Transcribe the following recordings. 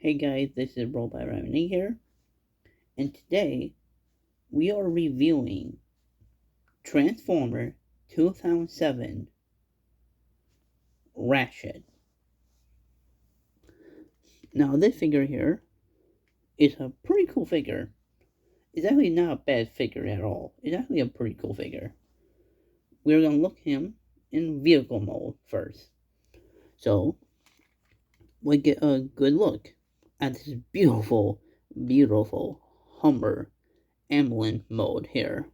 Hey guys, this is Robot Remedy here, and today we are reviewing Transformer 2007 Ratchet. Now this figure here is a pretty cool figure. It's actually not a bad figure at all. It's actually a pretty cool figure. We're going to look at him in vehicle mode first. So, we get a good look at this beautiful, beautiful Hummer ambulance mode here.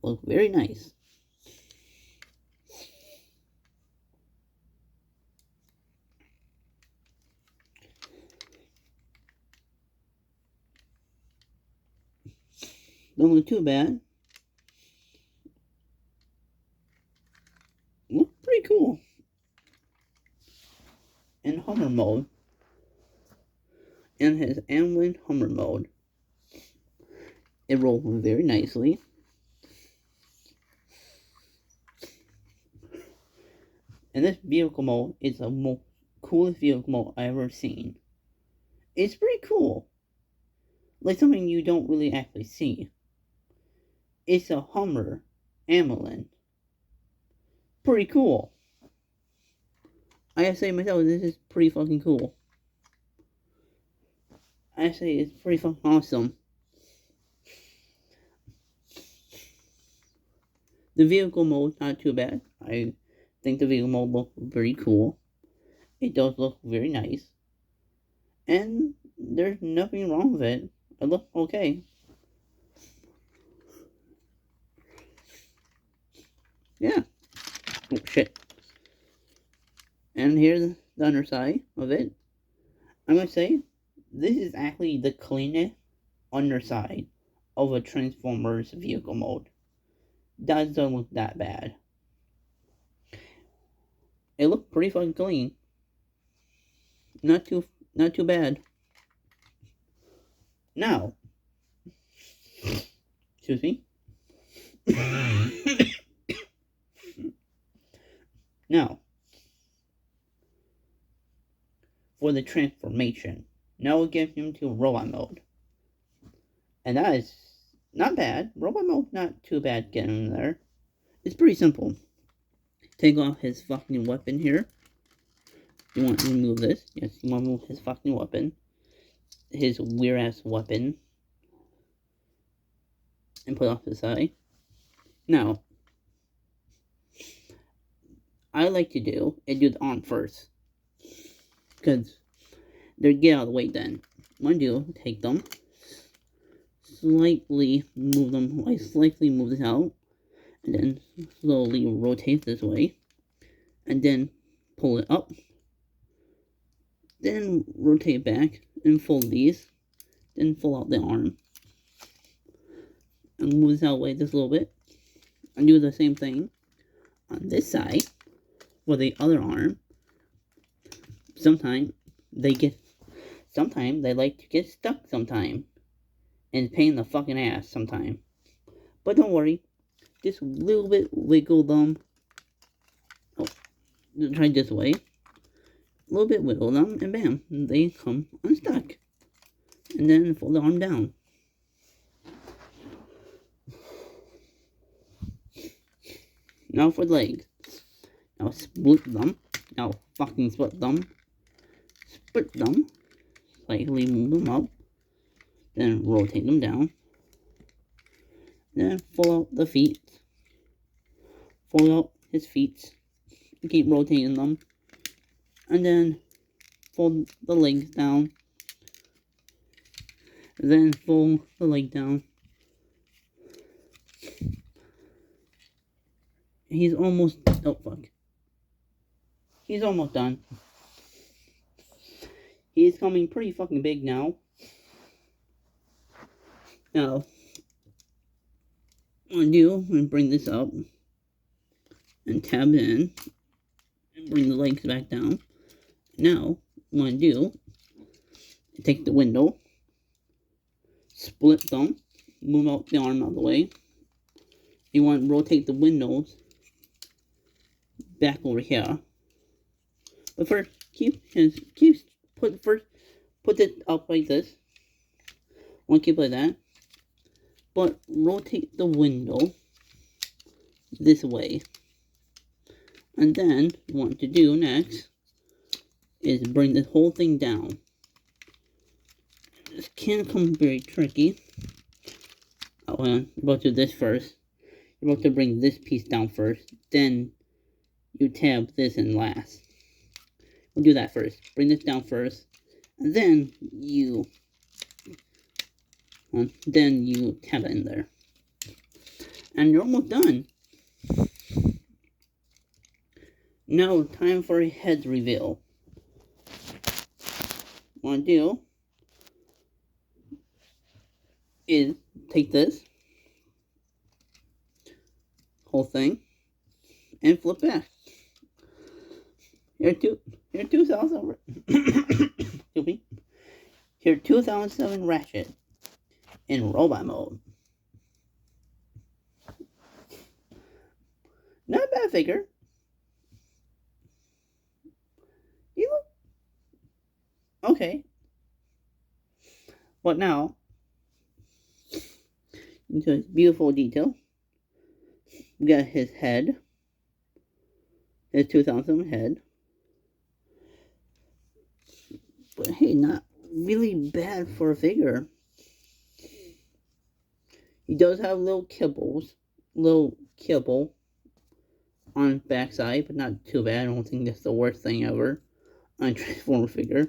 Look very nice. Don't look too bad. Look pretty cool. In Hummer mode. In his ambulance Hummer mode. It rolls very nicely. And this vehicle mode is the most coolest vehicle mode I've ever seen. It's pretty cool. Like something you don't really actually see. It's a Hummer ambulance. Pretty cool. I gotta say myself, this is pretty fucking cool. I say it's pretty fucking awesome. The vehicle mode not too bad. I think the vehicle mode looks very cool. It does look very nice. And there's nothing wrong with it. It looks okay. Yeah. Oh shit. And here's the underside of it. I'm gonna say this is actually the cleanest underside of a Transformers vehicle mode. That doesn't look that bad. It looked pretty fucking clean. Not too bad. Now, excuse me. Now, for the transformation. Now we'll get him to robot mode. And that is not bad. Robot mode, not too bad getting him there. It's pretty simple. Take off his fucking weapon here. You want to remove this? Yes, you want to remove his fucking weapon. His weird ass weapon. And put it off to the side. Now, I like to do the arm first. Because they're get out of the way then. What I do, take them. Slightly move them. I slightly move this out. And then slowly rotate this way. And then pull it up. Then rotate back and fold these. Then fold out the arm. And move this out of the way just a little bit. And do the same thing on this side for the other arm. Sometimes they like to get stuck sometime. And pain in the fucking ass sometime. But don't worry. Just a little bit wiggle them. Oh, try this way. A little bit wiggle them, and bam, they come unstuck. And then fold the arm down. Now for the legs. Now split them. Now fucking split them. Split them. Slightly move them up. Then rotate them down. Then fold out the feet. Fold out his feet. Keep rotating them. And then fold the legs down. Then fold the leg down. He's almost, oh fuck. He's almost done. He's coming pretty fucking big now. Now, what I'm gonna do, I'm gonna bring this up. And tab in. And bring the legs back down. Now, what I'm gonna do, take the window. Split them. Move out the arm out of the way. You want to rotate the windows back over here. But first, put it up like this. One keep like that. But rotate the window this way. And then what to do next is bring this whole thing down. This can come very tricky. Oh, hold on. You're about to do this first. You're about to bring this piece down first. Then you tab this in last. We'll do that first. Bring this down first. And then you tab it in there. And you're almost done. Now, time for a head reveal. What I do is take this whole thing and flip back. Here 2007 Here 2007 Ratchet in robot mode. Not a bad figure. You look okay. But now, into his beautiful detail. We got his head. His 2007 head. But hey, not really bad for a figure. He does have little kibble on his backside, but not too bad. I don't think that's the worst thing ever on a Transformer figure.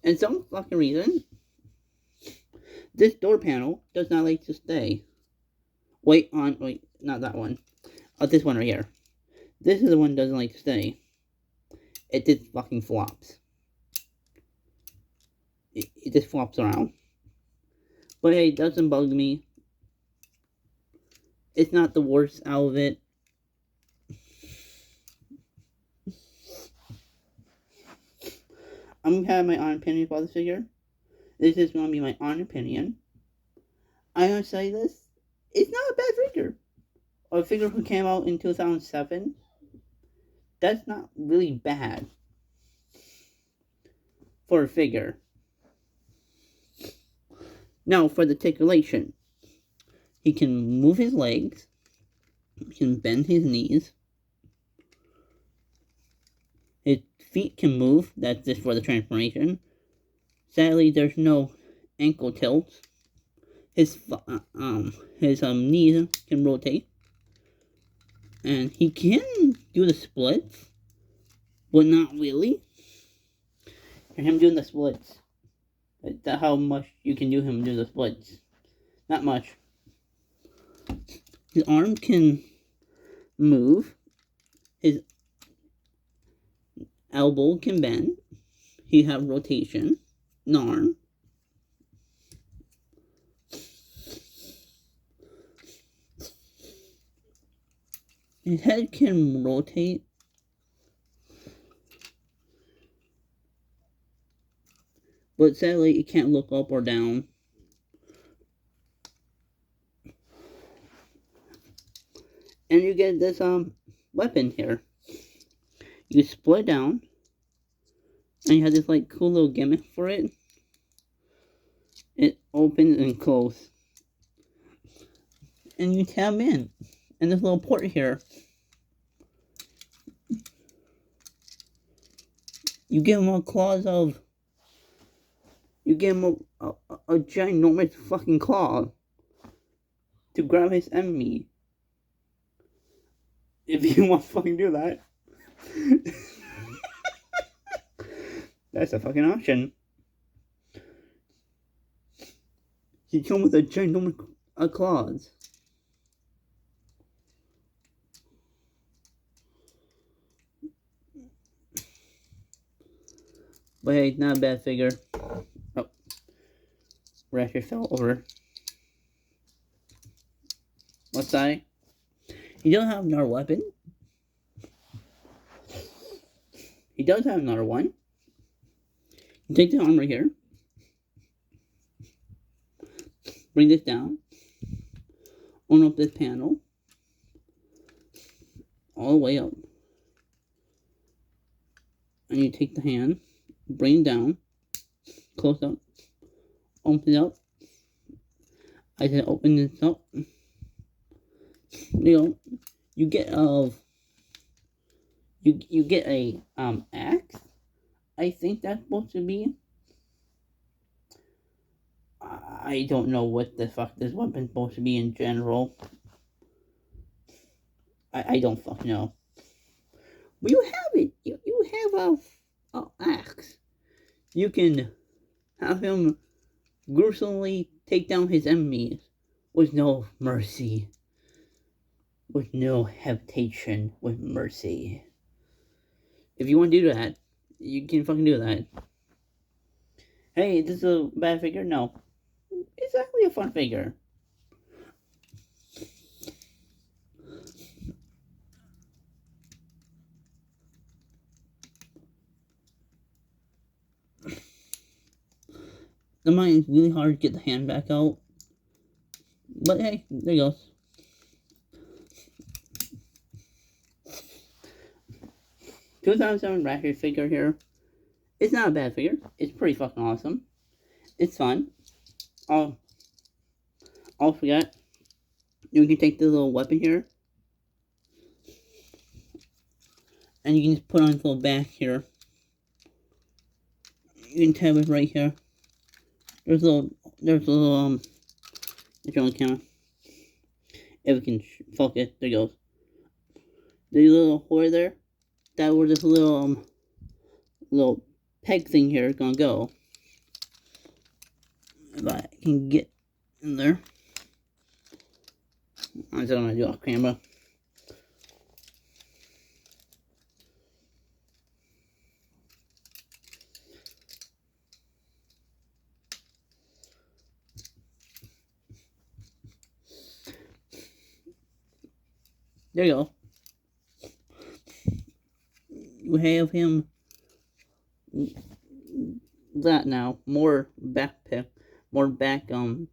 And some fucking reason, this door panel does not like to stay. Wait, not that one. This one right here. This is the one that doesn't like to stay. It just fucking flops. It just flops around. But hey, it doesn't bug me. It's not the worst out of it. I'm gonna have my own opinion about this figure. This is gonna be my own opinion. I'm gonna say this. It's not a bad figure. A figure who came out in 2007. That's not really bad for a figure. Now for the articulation. He can move his legs. He can bend his knees. His feet can move. That's just for the transformation. Sadly, there's no ankle tilts. His knees can rotate. And he can do the splits. But not really. For him doing the splits. That's how much you can do him do the splits. Not much. His arm can move. His elbow can bend. He has rotation. An arm. His head can rotate. But sadly, it can't look up or down. And you get this weapon here. You split down. And you have this like cool little gimmick for it. It opens and closes. And you tab in. And this little port here. You give him a claws of... You give him a ginormous fucking claw to grab his enemy. If you want to fucking do that. That's a fucking option. You come with a ginormous claws. But hey, not a bad figure. Oh. Ratchet fell over. Let's die. He doesn't have another weapon. He does have another one. You take the armor here. Bring this down. Open up this panel. All the way up. And you take the hand, bring it down, close up, open it up. I said open this up. You know, you get you get a axe. I think that's supposed to be. I don't know what the fuck this weapon's supposed to be in general. I don't fuck know. But you have it. You have a axe. You can have him gruesomely take down his enemies with no mercy. With no hesitation, with mercy. If you want to do that, you can fucking do that. Hey, this is a bad figure? No. It's actually a fun figure. The mine is really hard to get the hand back out. But hey, there he goes. $2,007 ratchet figure here. It's not a bad figure. It's pretty fucking awesome. It's fun. Oh, forgot. You can take the little weapon here. And you can just put on this little back here. You can tab it right here. There's a little, it's on the camera. If we can focus, there it goes. The little hole there, that where this little peg thing here is gonna go. If I can get in there. I'm just gonna do off camera. There you go. We have him. That now more backpack, more backpacks.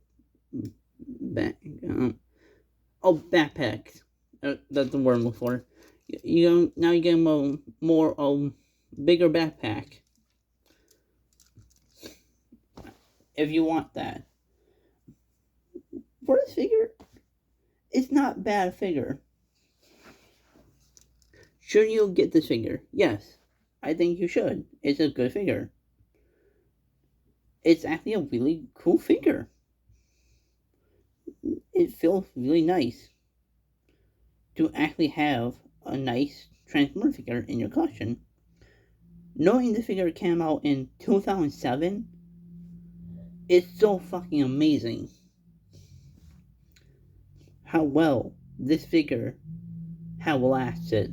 That's the word I'm looking for. Now you get him a more bigger backpack. If you want that. For this figure, it's not a bad figure. Should you get this figure? Yes, I think you should. It's a good figure. It's actually a really cool figure. It feels really nice to actually have a nice Transformer figure in your collection. Knowing the figure came out in 2007, it's so fucking amazing how well this figure have lasted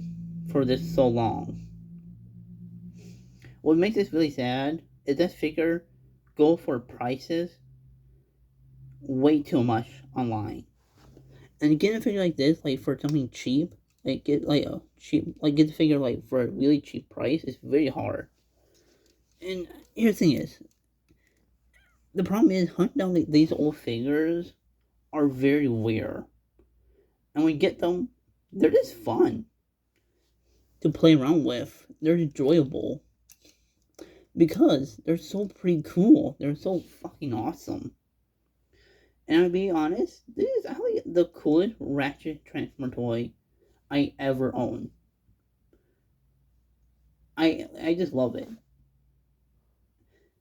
for this so long. What makes this really sad is this figure go for prices way too much online. And getting a figure like this, like for something cheap, get the figure like for a really cheap price is very hard. And here's the thing is, the problem is hunting down these old figures are very rare. And when you get them, they're just fun to play around with. They're enjoyable because they're so pretty cool. They're so fucking awesome. And I'll be honest, this is actually the coolest Ratchet Transformer toy I ever owned. I just love it.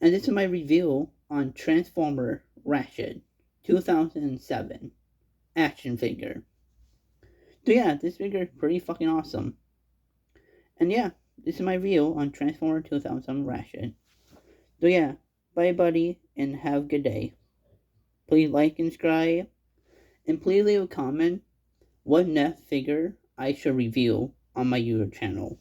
And this is my review on Transformer Ratchet 2007 action figure. So yeah, this figure is pretty fucking awesome. And yeah, this is my review on Transformer 2007 Ratchet. So yeah, bye buddy, and have a good day. Please like and subscribe, and please leave a comment what next figure I should review on my YouTube channel.